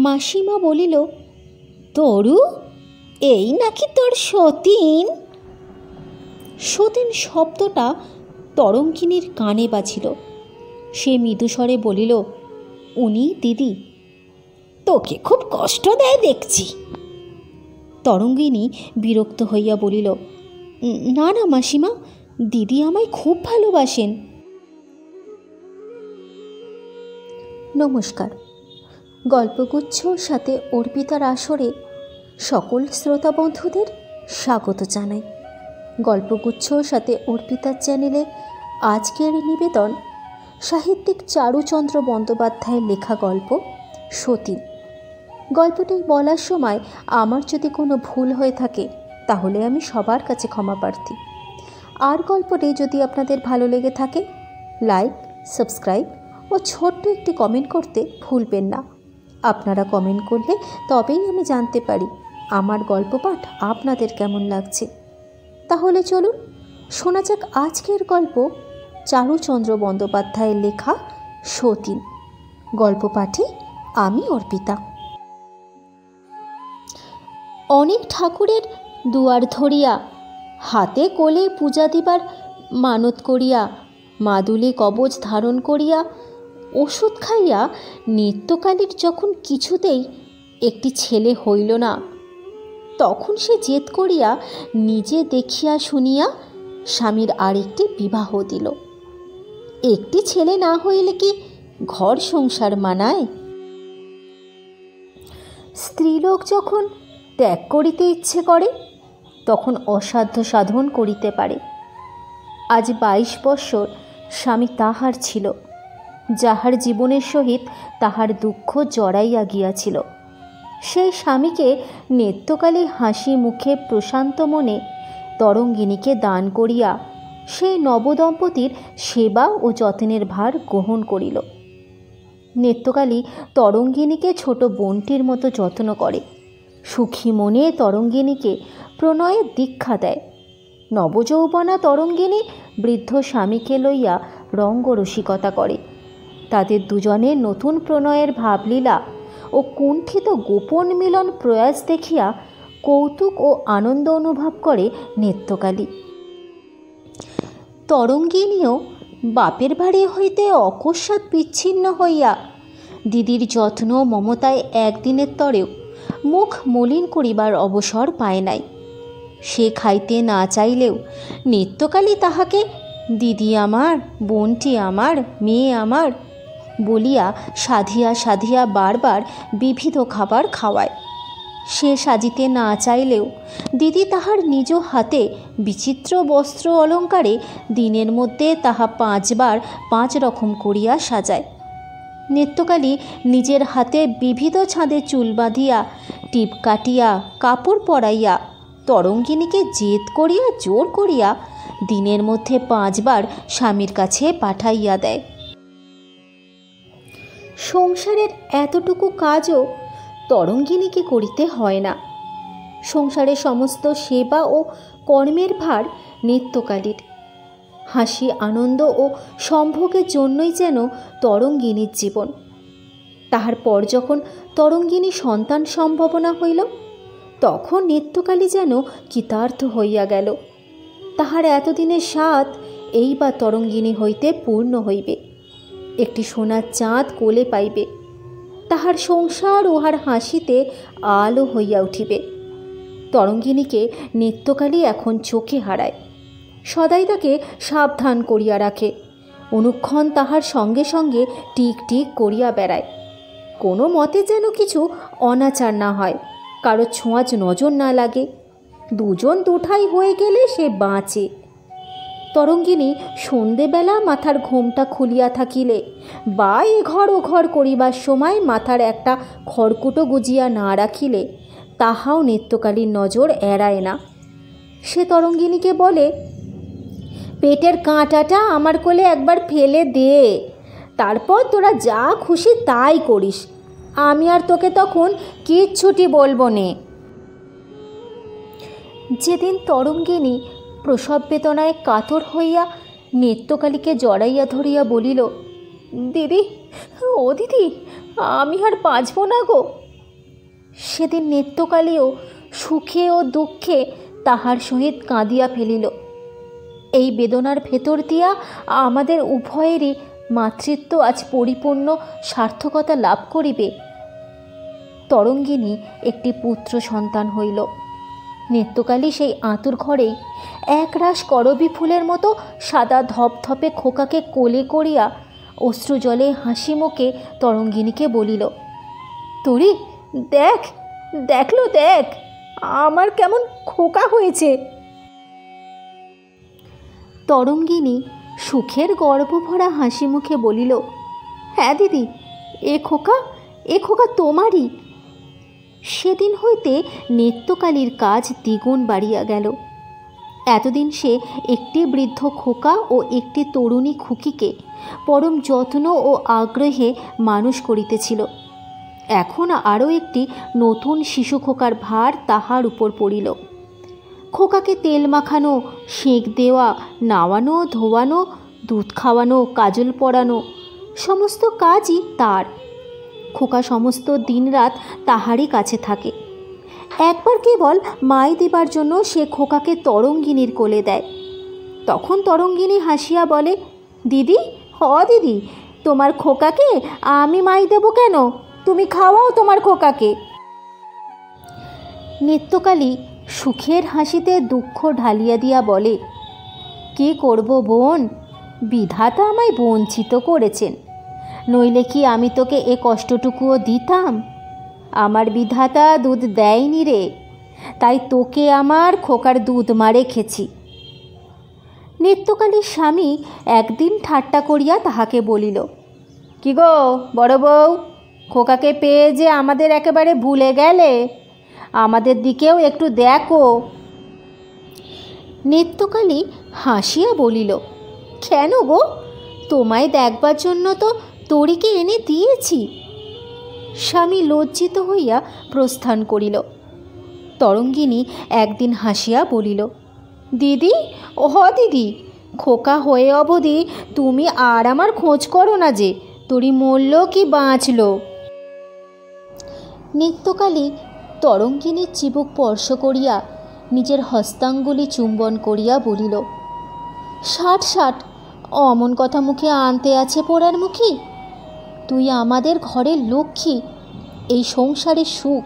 মাসিমা বলিল, তরু, এই নাকি তোর সতীন? সতীন শব্দটা তরঙ্গিনীর কানে বাজিল। সে মৃদুস্বরে বলিল, উনি দিদি। তোকে খুব কষ্ট দেয় দেখছি। তরঙ্গিনী বিরক্ত হইয়া বলিল, না না মাসিমা, দিদি আমায় খুব ভালোবাসেন। নমস্কার। গল্পগুচ্ছ সাথে অর্পিতার আসরে সকল শ্রোতা বন্ধুদের স্বাগত জানাই। গল্পগুচ্ছ সাথে অর্পিতার চ্যানেলে আজকের নিবেদন সাহিত্যিক চারুচন্দ্র বন্দ্যোপাধ্যায়ের লেখা গল্প সতীন। গল্পটি বলার সময় আমার যদি কোনো ভুল হয়ে থাকে তাহলে আমি সবার কাছে ক্ষমা প্রার্থী। আর গল্পটি যদি আপনাদের ভালো লেগে থাকে, লাইক, সাবস্ক্রাইব ও ছোট্ট একটি কমেন্ট করতে ভুলবেন না। আপনারা কমেন্ট করলে তবেই আমি জানতে পারি আমার গল্প পাঠ আপনাদের কেমন লাগছে। তাহলে চলুন শোনা যাক আজকের গল্প, চারুচন্দ্র বন্দ্যোপাধ্যায়ের লেখা সতীন। গল্প পাঠে আমি অর্পিতা। অনেক ঠাকুরের দুয়ার ধরিয়া, হাতে কোলে পূজা দিবার মানত করিয়া, মাদুলি কবচ ধারণ করিয়া, ওষুধ খাইয়া নিত্যকালীর যখন কিছুতেই একটি ছেলে হইল না, তখন সে জেদ করিয়া নিজে দেখিয়া শুনিয়া স্বামীর আরেকটি বিবাহ দিল। একটি ছেলে না হইলে কি ঘর সংসার মানায়? স্ত্রীলোক যখন ত্যাগ করিতে ইচ্ছে করে তখন অসাধ্য সাধন করিতে পারে। আজ 22 বৎসর স্বামী তাহার ছিল, যাহার জীবনের সহিত তাহার দুঃখ জড়াইয়া গিয়াছিল। সেই স্বামীকে নিত্যকালী হাসি মুখে প্রশান্ত মনে তরঙ্গিনীকে দান করিয়া সেই নবদম্পতির সেবা ও যত্নের ভার গ্রহণ করিল। নিত্যকালী তরঙ্গিনীকে ছোট বোনটির মতো যত্ন করে, সুখী মনে তরঙ্গিনীকে প্রণয়ের দীক্ষা দেয়। নবযৌবনা তরঙ্গিনী বৃদ্ধ স্বামীকে লইয়া রঙ্গরসিকতা করে। তাদের দুজনের নতুন প্রণয়ের ভাবলীলা ও কুণ্ঠিত গোপন মিলন প্রয়াস দেখিয়া কৌতুক ও আনন্দ অনুভব করে নিত্যকালী। তরঙ্গিনীও বাপের বাড়ি হইতে অকস্মাৎ বিচ্ছিন্ন হইয়া দিদির যত্ন মমতায় একদিনের তরেও মুখ মলিন করিবার অবসর পায় নাই। সে খাইতে না চাইলেও নিত্যকালী তাহাকে দিদি আমার, বোনটি আমার, মেয়ে আমার বলিয়া সাধিয়া সাধিয়া বারবার বিবিধ খাবার খাওয়ায়। সে সাজিতে না চাইলেও দিদি তাহার নিজ হাতে বিচিত্র বস্ত্র অলঙ্কারে দিনের মধ্যে তাহা 5 বার 5 রকম করিয়া সাজায়। নিত্যকালী নিজের হাতে বিবিধ ছাঁদে চুল বাঁধিয়া, টিপ কাটিয়া, কাপড় পরাইয়া তরঙ্গিনীকে জেদ করিয়া জোর করিয়া দিনের মধ্যে 5 বার স্বামীর কাছে পাঠাইয়া দেয়। সংসারের এতটুকু কাজও তরঙ্গিনীকে করিতে হয় না। সংসারের সমস্ত সেবা ও কর্মের ভার নিত্যকালীর। হাসি, আনন্দ ও সম্ভোগের জন্যই যেন তরঙ্গিনীর জীবন। তাহার পর যখন তরঙ্গিনী সন্তান সম্ভাবনা হইল তখন নিত্যকালী যেন কৃতার্থ হইয়া গেল। তাহার এতদিনের স্বাদ এইবার তরঙ্গিনী হইতে পূর্ণ হইবে। একটি সোনার চাঁদ কোলে পাইবে। তাহার সংসার উহার হাসিতে আলো হইয়া উঠিবে। তরঙ্গিনীকে নিত্যকালী এখন চোখে হারায়, সদাই তাকে সাবধান করিয়া রাখে, অনুক্ষণ তাহার সঙ্গে সঙ্গে টিক টিক করিয়া বেড়ায়। কোনো মতে যেন কিছু অনাচার না হয়, কারো ছোঁয়াচ নজর না লাগে। দুজন দুঠাই হয়ে গেলে সে বাঁচে। তরঙ্গিনী সন্ধেবেলা মাথার ঘোমটা খুলিয়া থাকিলে বা এঘর ওঘর করিবার সময় মাথার একটা খড়কুটো গুজিয়া না রাখিলে তাহাও নিত্যকালীর নজর এড়ায় না। সে তরঙ্গিনীকে বলে, পেটের কাঁটাটা আমার কোলে একবার ফেলে দে, তারপর তোরা যা খুশি তাই করিস, আমি আর তোকে তখন কিচ্ছুটি বলবো নে। যেদিন তরঙ্গিনী প্রসব বেদনায় কাতর হইয়া নিত্যকালীকে জড়াইয়া ধরিয়া বলিল, দিদি, ও দিদি, আমি আর বাঁচব না গো, সেদিন নিত্যকালেও সুখে ও দুঃখে তাহার সহিত কাঁদিয়া ফেলিল। এই বেদনার ভেতর দিয়া আমাদের উভয়েরই মাতৃত্ব আজ পরিপূর্ণ সার্থকতা লাভ করিবে। তরঙ্গিনী একটি পুত্র সন্তান হইল। নিত্যকালী সেই আঁতুর ঘরেই একরাশ করবী ফুলের মতো সাদা ধপধপে খোকাকে কোলে করিয়া অশ্রুজলে হাসি মুখে তরঙ্গিনীকে বলিল, তোরে দেখ, দেখলো দেখ, আমার কেমন খোকা হয়েছে। তরঙ্গিনী সুখের গর্বভরা হাসি মুখে বলিল, হ্যাঁ দিদি, এ খোকা তোমারই। সেদিন হইতে নিত্যকালীর কাজ দ্বিগুণ বাড়িয়া গেল। এতদিন সে একটি বৃদ্ধ খোকা ও একটি তরুণী খুকিকে পরম যত্ন ও আগ্রহে মানুষ করিতেছিল। এখন আরও একটি নতুন শিশু খোকার ভার তাহার উপর পড়িল। খোকাকে তেল মাখানো, সেঁক দেওয়া, নাওয়ানো, ধোয়ানো, দুধ খাওয়ানো, কাজল পরানো, সমস্ত কাজই তার। খোকা সমস্ত দিনরাত তাহারই কাছে থাকে। একবার কেবল মাই দিবার জন্য সে খোকাকে তরঙ্গিনীর কোলে দেয়। তখন তরঙ্গিনী হাসিয়া বলে, দিদি, দিদি, তোমার খোকাকে আমি মাই দেব কেন? তুমি খাওয়াও তোমার খোকাকে। নিত্যকালী সুখের হাসিতে দুঃখ ঢালিয়া দিয়া বলে, কি করব বোন, বিধাতা আমায় বঞ্চিত করেছেন, নইলে কি আমি তোকে এ কষ্টটুকুও দিতাম? আমার বিধাতা দুধ দেয়নি রে, তাই তোকে আমার খোকার দুধ মা রেখেছি। নিত্যকালীর স্বামী একদিন ঠাট্টা করিয়া তাহাকে বলিল, কি গো বড় বউ, খোকাকে পেয়ে যে আমাদের একেবারে ভুলে গেলে? আমাদের দিকেও একটু দেখো। নিত্যকালী হাসিয়া বলিল, কেন গো, তোমায় দেখবার জন্য তো তরিকে এনে দিয়েছি। স্বামী লজ্জিত হইয়া প্রস্থান করিল। তরঙ্গিনী একদিন হাসিয়া বলিল, দিদি, দিদি, খোকা হয়ে অবধি তুমি আর আমার খোঁজ করো না যে তরি মরল কি বাঁচল। নিত্যকালী তরঙ্গিনীর চিবুক স্পর্শ করিয়া নিজের হস্তাঙ্গুলি চুম্বন করিয়া বলিল, ষাট, অমন কথা মুখে আনতে আছে পোড়ার মুখী। তুই আমাদের ঘরের লক্ষ্মী, এই সংসারের সুখ।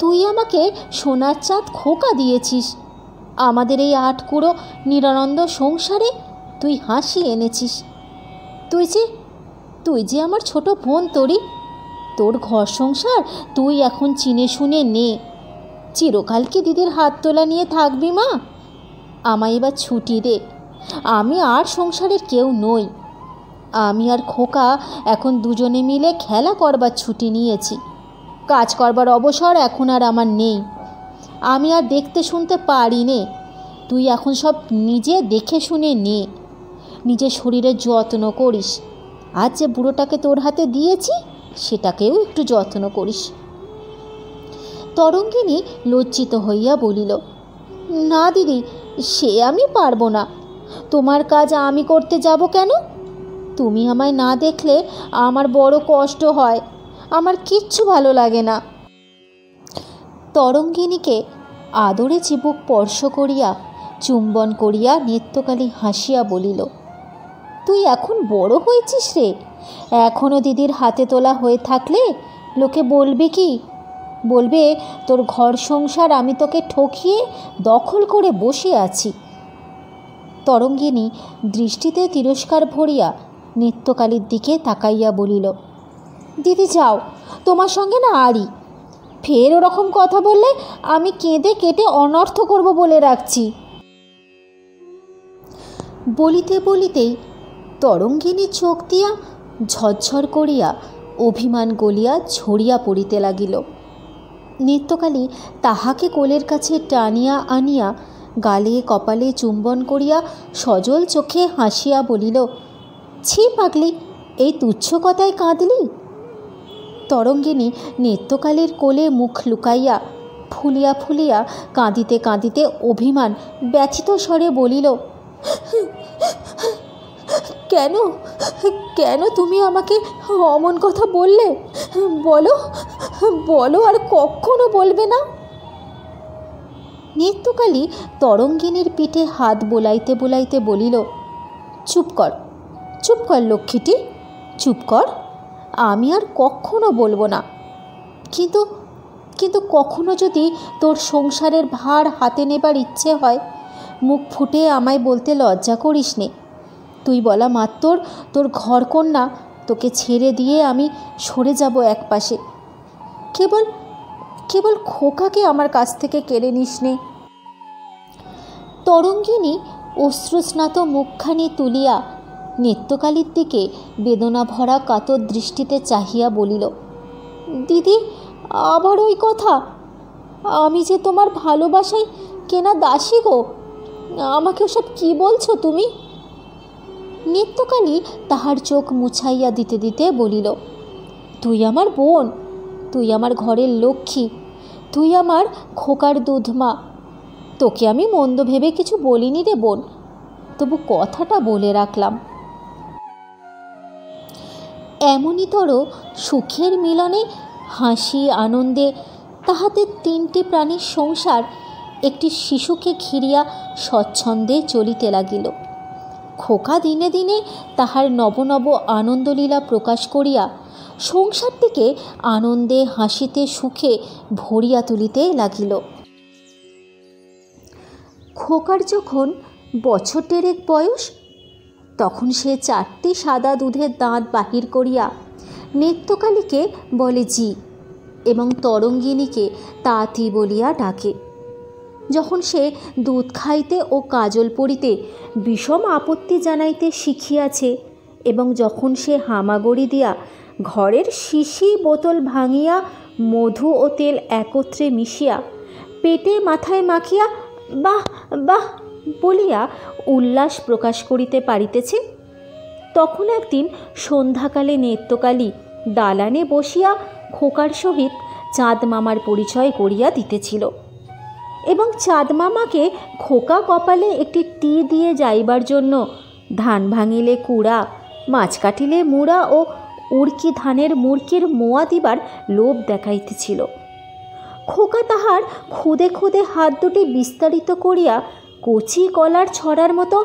তুই আমাকে সোনার চাঁদ খোকা দিয়েছিস। আমাদের এই আটকুড়ো নিরানন্দ সংসারে তুই হাসি এনেছিস। তুই যে আমার ছোট বোন তরি। তোর ঘর সংসার তুই এখন চিনে শুনে নে। চিরকাল কি দিদির হাত তোলা নিয়ে থাকবি মা? আমায় এবার ছুটি দে, আমি আর সংসারের কেউ নই। আমি আর খোকা এখন দুজনে মিলে খেলা করবার ছুটি নিয়েছি। কাজ করবার অবসর এখন আর আমার নেই। আমি আর দেখতে শুনতে পারি নে। তুই এখন সব নিজে দেখে শুনে নে, নিজের শরীরের যত্ন করিস। আজ যে বুড়োটাকে তোর হাতে দিয়েছি সেটাকেও একটু যত্ন করিস। তরঙ্গিনী লজ্জিত হইয়া বলিল, না দিদি, সে আমি পারবো না। তোমার কাজ আমি করতে যাব কেন? তুমি আমায় না দেখলে আমার বড় কষ্ট হয়, আমার কিচ্ছু ভালো লাগে না। তরঙ্গিনীকে আদরে চিবুক স্পর্শ করিয়া চুম্বন করিয়া নিত্যকালী হাসিয়া বলিল, তুই এখন বড় হয়েছিস রে। এখনও দিদির হাতে তোলা হয়ে থাকলে লোকে বলবে কি? বলবে তোর ঘর সংসার আমি তোকে ঠকিয়ে দখল করে বসে আছি। তরঙ্গিনী দৃষ্টিতে তিরস্কার ভরিয়া নিত্যকালীর দিকে তাকাইয়া বলিল, দিদি যাও, তোমার সঙ্গে না আরই। ফের ওরকম কথা বললে আমি কেঁদে কেটে অনর্থ করব বলে রাখছি। বলিতে বলিতেই তরঙ্গিনী চোখ দিয়া ঝরঝর করিয়া অভিমান গলিয়া ঝরিয়া পড়িতে লাগিল। নিত্যকালী তাহাকে কোলের কাছে টানিয়া আনিয়া গালে কপালে চুম্বন করিয়া সজল চোখে হাসিয়া বলিল, ছি পাগলি, এই তুচ্ছ কথায় কাঁদলি? তরঙ্গিনী নিত্যকালীর কোলে মুখ লুকাইয়া ফুলিয়া ফুলিয়া কাঁদিতে কাঁদিতে অভিমান ব্যথিত স্বরে বলিল, কেন কেন তুমি আমাকে অমন কথা বললে? বলো বলো, আর কখনো বলবে না। নিত্যকালী তরঙ্গিনীর পিঠে হাত বোলাইতে বোলাইতে বলিল, চুপ কর, চুপ কর লক্ষ্মীটি, চুপ কর। আমি আর কখনো বলবো না। কিন্তু কিন্তু কখনো যদি তোর সংসারের ভার হাতে নেবার ইচ্ছে হয়, মুখ ফুটে আমায় বলতে লজ্জা করিস নে। তুই বলা মাত্র তোর ঘরকন্যা তোকে ছেড়ে দিয়ে আমি সরে যাব এক পাশে। কেবল কেবল খোকাকে আমার কাছ থেকে কেড়ে নিস নে। তরঙ্গিনী অশ্রুস্নাত মুখখানি তুলিয়া নিত্যকালীর দিকে বেদনা ভরা কাতর দৃষ্টিতে চাহিয়া বলিল, দিদি, আবার ওই কথা? আমি যে তোমার ভালোবাসায় কেনা দাসী গো, আমাকে ওসব কী বলছো তুমি? নিত্যকালী তাহার চোখ মুছাইয়া দিতে দিতে বলিল, তুই আমার বোন, তুই আমার ঘরের লক্ষ্মী, তুই আমার খোকার দুধমা। তোকে আমি মন্দ ভেবে কিছু বলিনি রে বোন, তবু কথাটা বলে রাখলাম। এমনিতর সুখের মিলনে হাসি আনন্দে তাহাদের তিনটি প্রাণীর সংসার একটি শিশুকে ঘিরিয়া স্বচ্ছন্দে চলিতে লাগিল। খোকা দিনে দিনে তাহার নব নব আনন্দলীলা প্রকাশ করিয়া সংসারটিকে আনন্দে হাসিতে সুখে ভরিয়া তুলিতে লাগিল। খোকার যখন বছর দেড়েক বয়স, তখন সে 4টি সাদা দুধের দাঁত বাহির করিয়া নিত্যকালীকে বলে জি এবং তরঙ্গিনীকে তাঁতি বলিয়া ডাকে। যখন সে দুধ খাইতে ও কাজল পরিতে বিষম আপত্তি জানাইতে শিখিয়াছে এবং যখন সে হামাগুড়ি দিয়া ঘরের শিশি বোতল ভাঙিয়া মধু ও তেল একত্রে মিশিয়া পেটে মাথায় মাখিয়া বাহ বাহ বলিয়া উল্লাস প্রকাশ করিতে পারিতেছে, তখন একদিন সন্ধ্যাকালে নিত্যকালী দালানে বসিয়া খোকার সহিত চাঁদ মামার পরিচয় করিয়া দিতেছিল এবং চাঁদ মামাকে খোকা কপালে একটি টি দিয়ে যাইবার জন্য ধান ভাঙিলে কুড়া, মাছ কাটিলে মুড়া ও উড়কি ধানের মুড়কির মোয়া দিবার লোভ দেখাইতেছিল। খোকা তাহার খুদে খুদে হাত দুটি বিস্তারিত করিয়া কচি কলার ছড়ার মতো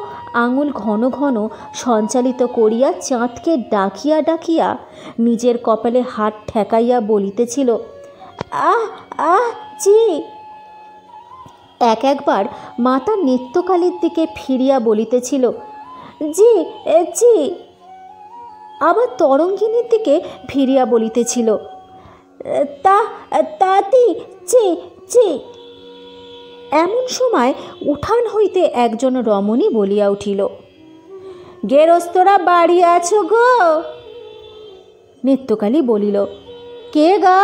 আঙুল ঘন ঘন সঞ্চালিত করিয়া চাঁদকে ডাকিয়া ডাকিয়া নিজের কপালে হাত ঠেকাইয়া বলিতেছিল, আহ আহ চি। একবার মাতা নিত্যকালীর দিকে ফিরিয়া বলিতেছিল, জি চি। আবার তরঙ্গিনীর দিকে ফিরিয়া বলিতেছিল, তাতি চি চি। এমন সময় উঠান হইতে একজন রমণী বলিয়া উঠিল, গেরস্তরা বাড়ি আছো গো? নিত্যকালী বলিল, কে গা?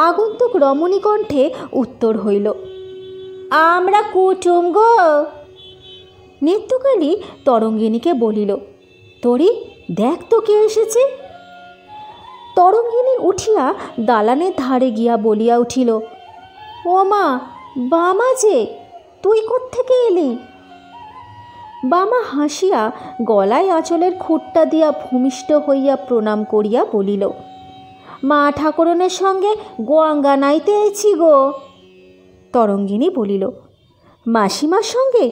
আগন্তুক রমণী কণ্ঠে উত্তর হইল, আমরা কুটুম গো। নিত্যকালী তরঙ্গিনীকে বলিল, তোরি দেখ তো কে এসেছে। তরঙ্গিনী উঠিয়া দালানের ধারে গিয়া বলিয়া উঠিল, ও মা, বামা যে, তুই কোত্থেকে এলি? বামা হাসিয়া গলায় আঁচলের খুঁটটা দিয়া ভূমিষ্ঠ হইয়া প্রণাম করিয়া বলিল, মা ঠাকুরনের সঙ্গে গোয়াঙ্গা নাইতে এছি গো। তরঙ্গিনী বলিল, মাসিমার সঙ্গে?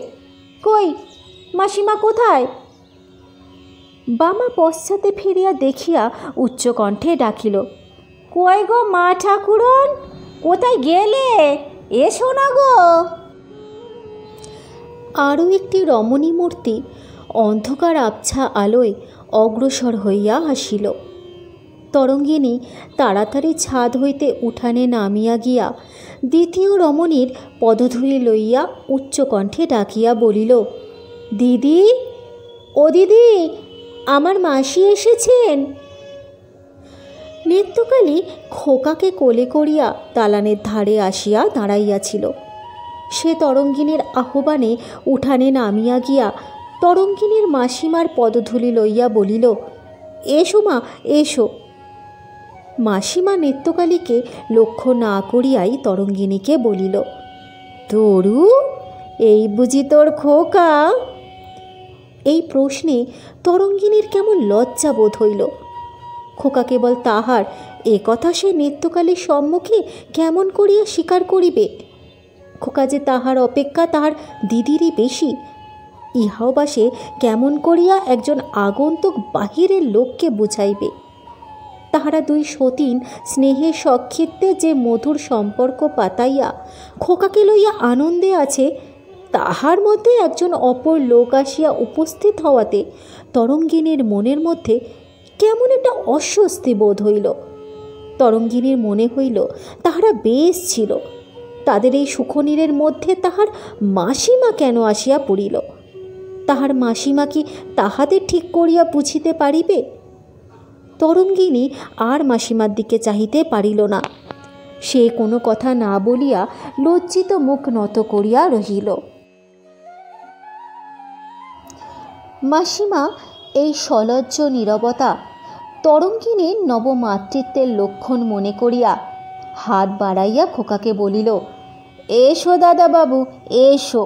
কই, মাসিমা কোথায়? বামা পশ্চাতে ফিরিয়া দেখিয়া উচ্চকণ্ঠে ডাকিল, কই গো মা ঠাকুরন, কোথায় গেলে? এসো না গো। আরও একটি রমণী মূর্তি অন্ধকার আবছা আলোয় অগ্রসর হইয়া আসিল। তরঙ্গিনী তাড়াতাড়ি ছাদ হইতে উঠানে নামিয়া গিয়া দ্বিতীয় রমণীর পদধূলি লইয়া উচ্চকণ্ঠে ডাকিয়া বলিল, দিদি, ও দিদি, আমার মাসি এসেছেন। নিত্যকালী খোকাকে কোলে করিয়া দালানের ধারে আসিয়া দাঁড়াইয়াছিল। সে তরঙ্গিনীর আহ্বানে উঠানে নামিয়া গিয়া তরঙ্গিনীর মাসিমার পদধূলি লইয়া বলিল, এসো মা, এসো। মাসিমা নিত্যকালীকে লক্ষ্য না করিয়াই তরঙ্গিনীকে বলিল, তরু, এই বুঝি তোর খোকা? এই প্রশ্নে তরঙ্গিনীর কেমন লজ্জা বোধ হইল। খোকা কেবল তাহার এ কথা সে নিত্যকালের সম্মুখে কেমন করিয়া স্বীকার করিবে? খোকা যে তাহার অপেক্ষা তাহার দিদিরই বেশি, ইহাও বা সে কেমন করিয়া একজন আগন্তুক বাহিরের লোককে বুঝাইবে? তাহারা দুই সতীন স্নেহের সক্ষিত্বে যে মধুর সম্পর্ক পাতাইয়া খোকাকে লইয়া আনন্দে আছে, তাহার মধ্যে একজন অপর লোক আসিয়া উপস্থিত হওয়াতে তরঙ্গিনীর মনের মধ্যে কেমন একটা অস্বস্তি বোধ হইল। তরঙ্গিনীর মনে হইল তাহারা বেশ ছিল, তাদের এই সুখনীরের মধ্যে তাহার মাসিমা কেন আসিয়া পড়িল? তাহার মাসিমা কি তাহাদের ঠিক করিয়া বুঝিতে পারিবে? তরঙ্গিনী আর মাসিমার দিকে চাহিতে পারিল না। সে কোনো কথা না বলিয়া লজ্জিত মুখ নত করিয়া রহিল। মাসিমা এই সলজ্জ নীরবতা তরঙ্গিনীর নবমাতৃত্বের লক্ষণ মনে করিয়া হাত বাড়াইয়া খোকাকে বলিল, এসো দাদাবাবু, এসো।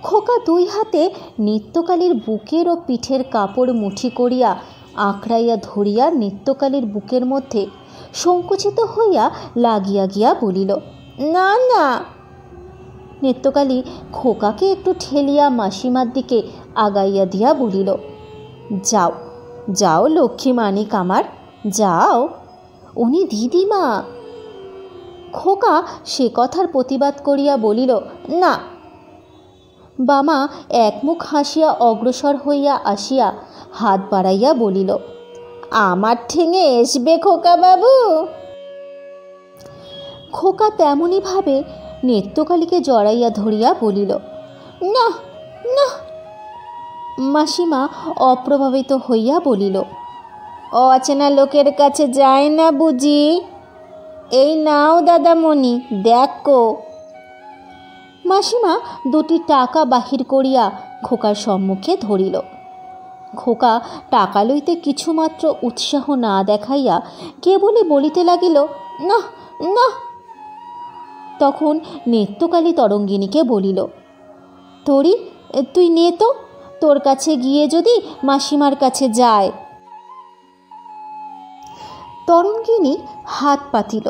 খোকা দুই হাতে নিত্যকালীর বুকের ও পিঠের কাপড় মুঠি করিয়া আঁকড়াইয়া ধরিয়া নিত্যকালীর বুকের মধ্যে সংকুচিত হইয়া লাগিয়া গিয়া বলিল, না না। নিত্যকালী খোকাকে একটু ঠেলিয়া মাসিমার দিকে আগাইয়া দিয়া বলিল, যাও যাও লক্ষ্মী মানিক আমার, যাও, উনি দিদিমা। খোকা সে কথার প্রতিবাদ করিয়া বলিল, না। বামা একমুখ হাসিয়া অগ্রসর হইয়া আসিয়া হাত বাড়াইয়া বলিল, আমার ঠেঙে এসবে খোকা বাবু। খোকা তেমনি ভাবে নিত্যকালীকে জড়াইয়া ধরিয়া বলিল, না না। মাসিমা অপ্রভাবিত হইয়া বলিল, অচেনা লোকের কাছে যায় না বুঝি? এই নাও দাদামণি, দেখো। মাসিমা দুটি টাকা বাহির করিয়া খোকার সম্মুখে ধরিল। খোকা টাকা লইতে কিছুমাত্র উৎসাহ না দেখাইয়া কেবলই বলিতে লাগিল, না না। তখন নিত্যকালী তরঙ্গিনীকে বলিল, তোরি তুই নে তো, তোর কাছে গিয়ে যদি মাসিমার কাছে যায়। তরঙ্গিনী হাত পাতিল।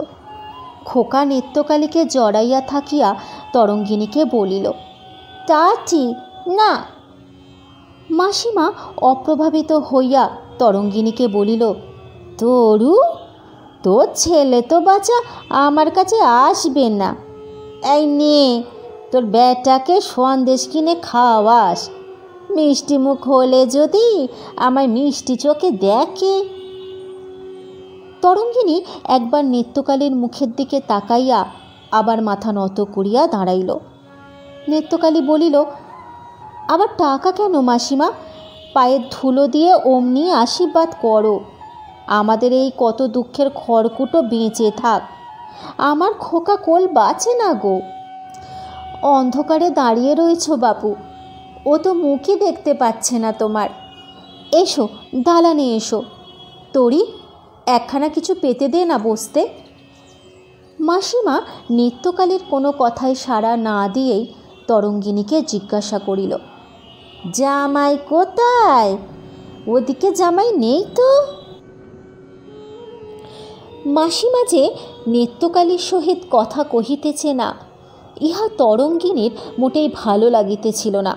খোকা নিত্যকালীকে জড়াইয়া থাকিয়া তরঙ্গিনীকে বলিল, তা ঠিক না। মাসিমা অপ্রভাবিত হইয়া তরঙ্গিনীকে বলিল, তরু, তোর ছেলে তো বাচ্চা আমার কাছে আসবে না। এই নে, তোর বেটাকে সন্দেশ কিনে খাওয়াস, মিষ্টি মুখ হলে যদি আমায় মিষ্টি চোখে দেখে। তরঙ্গিনী একবার নিত্যকালীর মুখের দিকে তাকাইয়া আবার মাথা নত করিয়া দাঁড়াইল। নিত্যকালী বলিল, আবার টাকা কেন মাসিমা? পায়ের ধুলো দিয়ে অমনি আশীর্বাদ করো, আমাদের এই কত দুঃখের খড়কুটো বেঁচে থাক। আমার খোকা কোল বাঁচে না গো। অন্ধকারে দাঁড়িয়ে রয়েছ বাপু, ও তো মুখই দেখতে পাচ্ছে না তোমার। এসো দালানে এসো, তোরি একখানা কিছু পেতে দে না বসতে। মাসিমা নিত্যকালীর কোনো কথায় সাড়া না দিয়েই তরঙ্গিনীকে জিজ্ঞাসা করিল, জামাই কোথায়? ওদিকে জামাই নেই তো? মাসিমা যে নিত্যকালীর সহিত কথা কহিতেছে না, ইহা তরঙ্গিনীর মোটেই ভালো লাগিতেছিল না।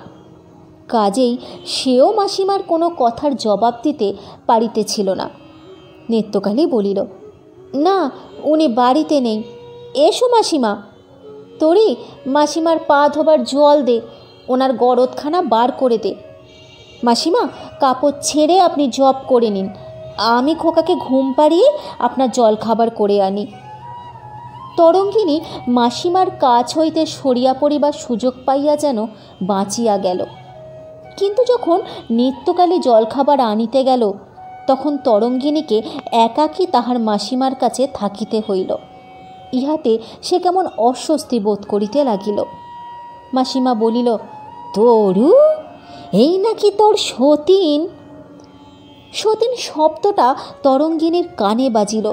কাজেই সেও মাসিমার কোনো কথার জবাব দিতে পারিতেছিল না। নিত্যকালী বলিল, না, উনি বাড়িতে নেই। এসো মাসিমা। তোরি মাসিমার পা ধোবার জল দে, ওনার গরদখানা বার করে দে। মাসিমা কাপড় ছেড়ে আপনি জব করে নিন, আমি খোকাকে ঘুম পাড়িয়ে আপনার জল খাবার করে আনি। তরঙ্গিনী মাসিমার কাছ হইতে সরিয়া পড়িবার সুযোগ পাইয়া যেন বাঁচিয়া গেল। কিন্তু যখন নিত্যকালী জলখাবার আনিতে গেল, তখন তরঙ্গিনীকে একাকী তাহার মাসিমার কাছে থাকিতে হইল। ইহাতে সে কেমন অস্বস্তি বোধ করিতে লাগিল। মাসিমা বলিল, তরু, এই নাকি তোর সতীন? সতীন শব্দটা তরঙ্গিনীর কানে বাজিল।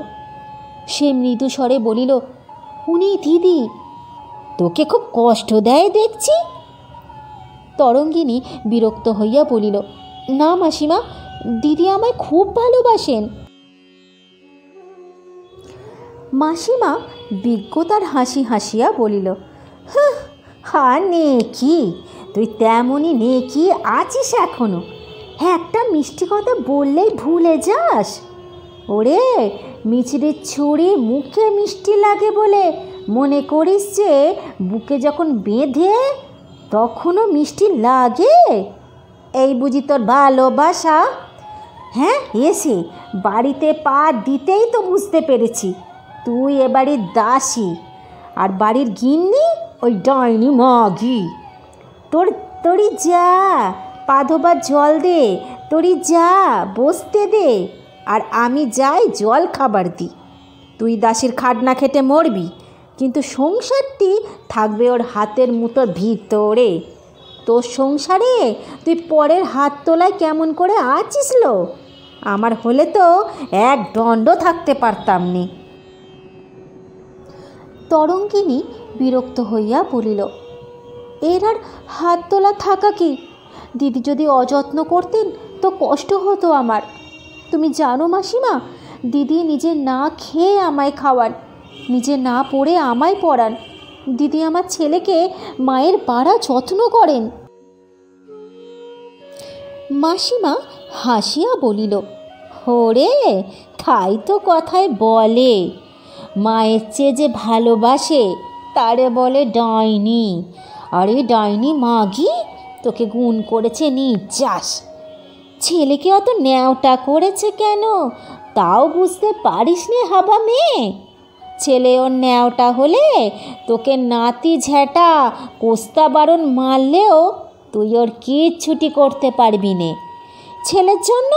সে মৃদু স্বরে বলিল, উনি দিদি। তোকে খুব কষ্ট দেয় দেখছি। তরঙ্গিনী বিরক্ত হইয়া বলিল, না মাসিমা, দিদি আমায় খুব ভালোবাসেন। মাসিমা বিজ্ঞতার হাসি হাসিয়া বলিল, হ্যাঁ নেকি, তুই তেমনই নেকি আছিস এখনো? একটা মিষ্টি কথা বললেই ভুলে যাস। ওরে, মিছরির ছুরি মুখে মিষ্টি লাগে বলে মনে করিস যে বুকে যখন বেঁধে তখনও মিষ্টি লাগে? এই বুঝি তোর ভালোবাসা? হ্যাঁ, এসে বাড়িতে পা দিতেই তো বুঝতে পেরেছি তুই এ বাড়ির দাসী, আর বাড়ির গিন্নি ওই ডাইনি মাগি। তোরই যা, পা ধোবার জল দে, তোরই যা বসতে দে, আর আমি যাই জল খাবার দিই। তুই দাসীর খাটনা খেটে মরবি, কিন্তু সংসারটি থাকবে ওর হাতের মুঠোর ভিতরে। তোর সংসারে তুই পরের হাত তোলায় কেমন করে আছিস লো? আমার হলে তো এক দণ্ড থাকতে পারতাম নি। তরঙ্গিনী বিরক্ত হইয়া বলিল, এর আর হাত তোলা থাকা কি? দিদি যদি অযত্ন করতেন তো কষ্ট হতো আমার। তুমি জানো মাসিমা, দিদি নিজে না খেয়ে আমায় খাওয়ান, নিজে না পড়ে আমায় পড়ান। দিদি আমার ছেলেকে মায়ের বাড়া যত্ন করেন। মাসিমা হাসিয়া বলিল, ওরে, তাই তো কথায় বলে, মায়ের চেয়ে যে ভালোবাসে তারে বলে ডাইনি। আরে ডাইনি মাগি তোকে গুণ করেছে নির্যাস। ছেলেকে অত ন্যাওটা করেছে কেন তাও বুঝতে পারিস নি হাবা মেয়ে? ছেলে ওর ন্যাওটা হলে তোকে নাতি ঝ্যাটা কোস্তা বারণ মারলেও তুই ওর কিচ্ছুটি করতে পারবি নে। ছেলের জন্য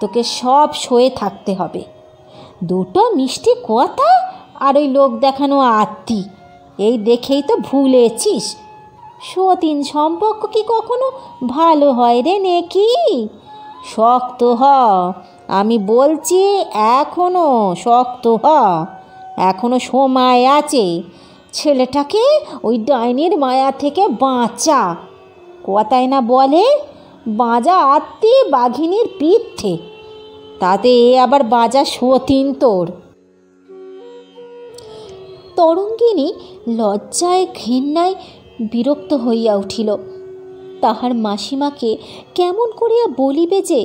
তোকে সব সয়ে থাকতে হবে। দুটো মিষ্টি কথা আর ওই লোক দেখানো আত্মি, এই দেখেই তো ভুলেছিস। সতীন সম্পর্ক কি কখনো ভালো হয় রে নেকি? শক্ত হ, আমি বলছি, এখনো শক্ত হ, এখনো সময় আছে। ছেলেটাকে ওই ডাইনির মায়া থেকে বাঁচা। কথায় না বলে, বাঁজা আত্মি বাঘিনীর পিঠে, তাতে আবার বাজা সতীন তোর। তরঙ্গিনী লজ্জায় ঘৃণায় বিরক্ত হইয়া উঠিল। তাহার মাসিমাকে কেমন করিয়া বলিবে যে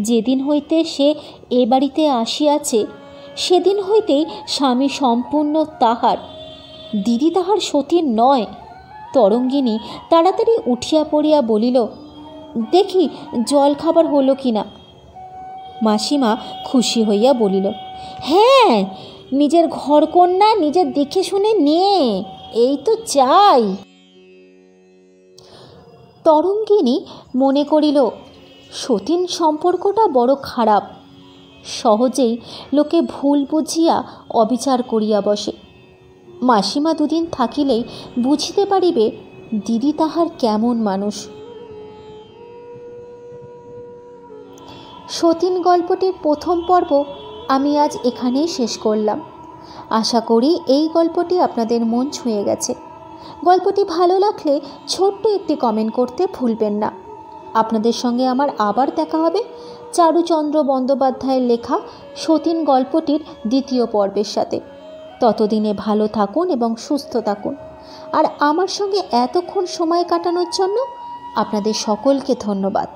যেদিন হইতে সে এ বাড়িতে আসিয়াছে সেদিন হইতেই স্বামী সম্পূর্ণ তাহার, দিদি তাহার সতীর নয়। তরঙ্গিনী তাড়াতাড়ি উঠিয়া পড়িয়া বলিল, দেখি জল খাবার হলো কি না। মাসিমা খুশি হইয়া বলিল, হ্যাঁ, নিজের ঘরকন্যা নিজের দেখে শুনে নে, এই তো চাই। তরঙ্গিনী মনে করিল, সতীন সম্পর্কটা বড় খারাপ। সহজেই লোকে ভুল বুঝিয়া অবিচার করিয়া বসে। মাসিমা দুদিন থাকিলেই বুঝিতে পারিবে দিদি তাহার কেমন মানুষ। সতীন গল্পটির প্রথম পর্ব আমি আজ এখানেই শেষ করলাম। আশা করি এই গল্পটি আপনাদের মন ছুঁয়ে গেছে। গল্পটি ভালো লাগলে ছোট্ট একটি কমেন্ট করতে ভুলবেন না। আপনাদের সঙ্গে আমার আবার দেখা হবে চারুচন্দ্র বন্দ্যোপাধ্যায়ের লেখা সতীন গল্পটির দ্বিতীয় পর্বের সাথে। ততদিনে ভালো থাকুন এবং সুস্থ থাকুন। আর আমার সঙ্গে এতক্ষণ সময় কাটানোর জন্য আপনাদের সকলকে ধন্যবাদ।